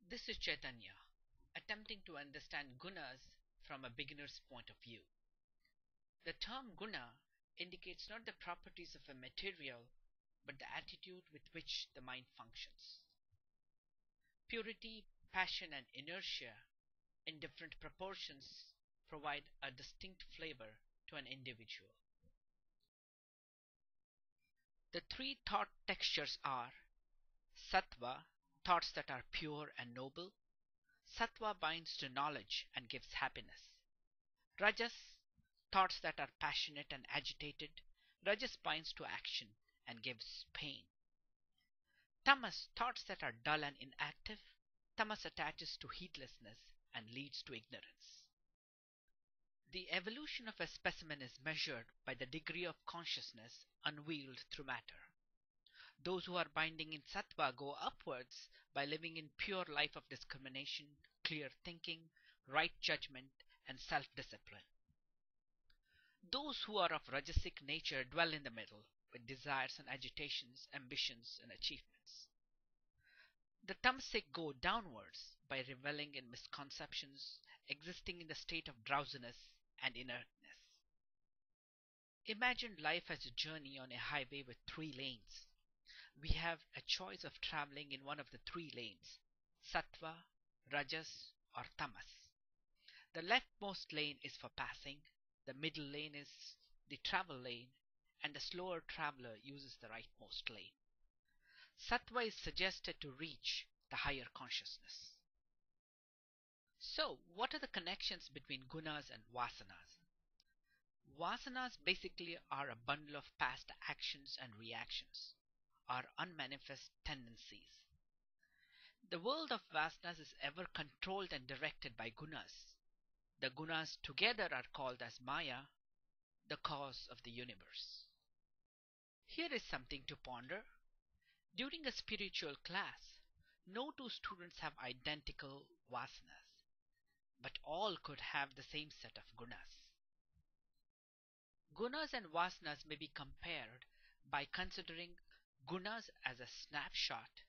This is Chaitanya, attempting to understand gunas from a beginner's point of view. The term guna indicates not the properties of a material, but the attitude with which the mind functions. Purity, passion, and inertia, in different proportions, provide a distinct flavor to an individual. The three thought textures are sattva, thoughts that are pure and noble. Sattva binds to knowledge and gives happiness. Rajas, thoughts that are passionate and agitated. Rajas binds to action and gives pain. Tamas, thoughts that are dull and inactive. Tamas attaches to heedlessness and leads to ignorance. The evolution of a specimen is measured by the degree of consciousness unveiled through matter. Those who are binding in sattva go upwards by living in pure life of discrimination, clear thinking, right judgment, and self-discipline. Those who are of rajasic nature dwell in the middle, with desires and agitations, ambitions and achievements. The tamasic go downwards by reveling in misconceptions, existing in the state of drowsiness and inertness. Imagine life as a journey on a highway with three lanes. We have a choice of traveling in one of the three lanes, sattva, rajas, or tamas. The leftmost lane is for passing, the middle lane is the travel lane, and the slower traveler uses the rightmost lane. Sattva is suggested to reach the higher consciousness. So, what are the connections between gunas and vasanas? Vasanas basically are a bundle of past actions and reactions, our unmanifest tendencies. The world of vasanas is ever controlled and directed by gunas. The gunas together are called as Maya, the cause of the universe. Here is something to ponder. During a spiritual class, no two students have identical vasanas, but all could have the same set of gunas. Gunas and vasanas may be compared by considering gunas as a snapshot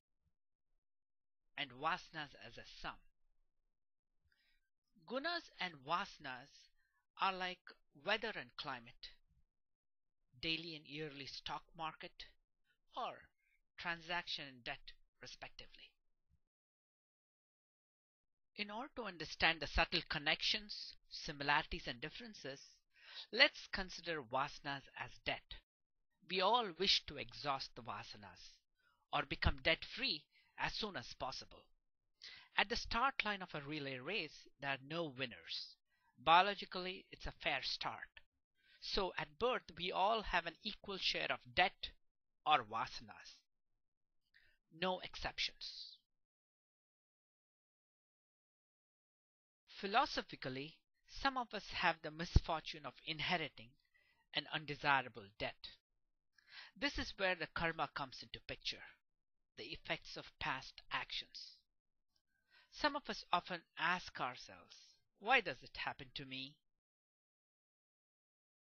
and vasanas as a sum. Gunas and vasanas are like weather and climate, daily and yearly stock market, or transaction and debt, respectively. In order to understand the subtle connections, similarities, and differences, let's consider vasanas as debt. We all wish to exhaust the vasanas, or become debt free as soon as possible. At the start line of a relay race, there are no winners. Biologically, it's a fair start. So at birth, we all have an equal share of debt or vasanas. No exceptions. Philosophically, some of us have the misfortune of inheriting an undesirable debt. This is where the karma comes into picture, the effects of past actions. Some of us often ask ourselves, why does it happen to me?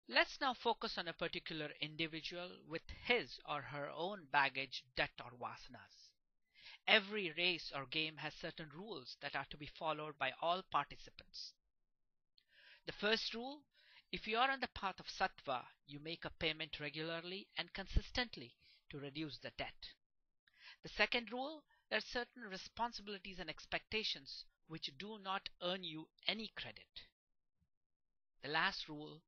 Let's now focus on a particular individual with his or her own baggage, debt, or vasanas. Every race or game has certain rules that are to be followed by all participants. The first rule, if you are on the path of sattva, you make a payment regularly and consistently to reduce the debt. The second rule, there are certain responsibilities and expectations which do not earn you any credit. The last rule,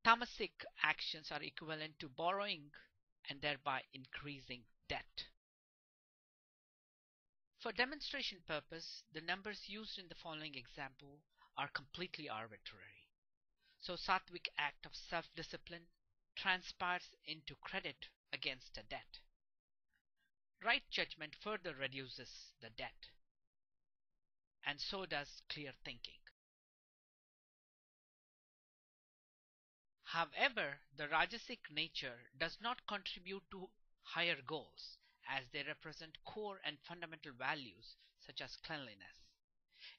tamasic actions are equivalent to borrowing and thereby increasing debt. For demonstration purpose, the numbers used in the following example are completely arbitrary. So sattvic act of self-discipline transpires into credit against a debt. Right judgment further reduces the debt, and so does clear thinking. However, the rajasic nature does not contribute to higher goals, as they represent core and fundamental values such as cleanliness.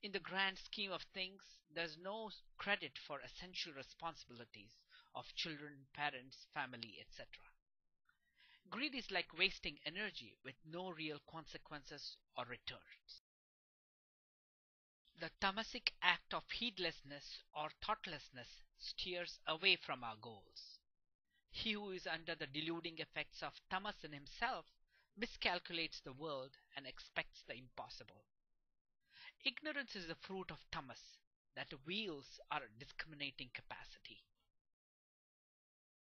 In the grand scheme of things, there is no credit for essential responsibilities of children, parents, family, etc. Greed is like wasting energy with no real consequences or returns. The tamasic act of heedlessness or thoughtlessness steers away from our goals. He who is under the deluding effects of tamas in himself miscalculates the world and expects the impossible. Ignorance is the fruit of tamas that wields our discriminating capacity.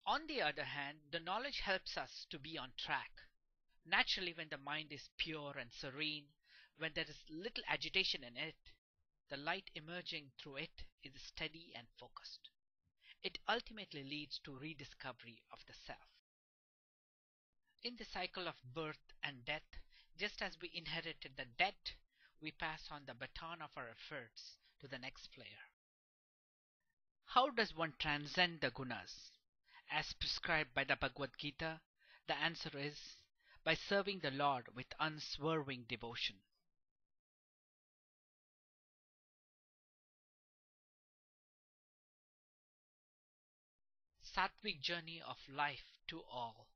On the other hand, the knowledge helps us to be on track. Naturally, when the mind is pure and serene, when there is little agitation in it, the light emerging through it is steady and focused. It ultimately leads to rediscovery of the self. In the cycle of birth and death, just as we inherited the debt, we pass on the baton of our efforts to the next player. How does one transcend the gunas? As prescribed by the Bhagavad Gita, the answer is by serving the Lord with unswerving devotion. Sattvic journey of life to all.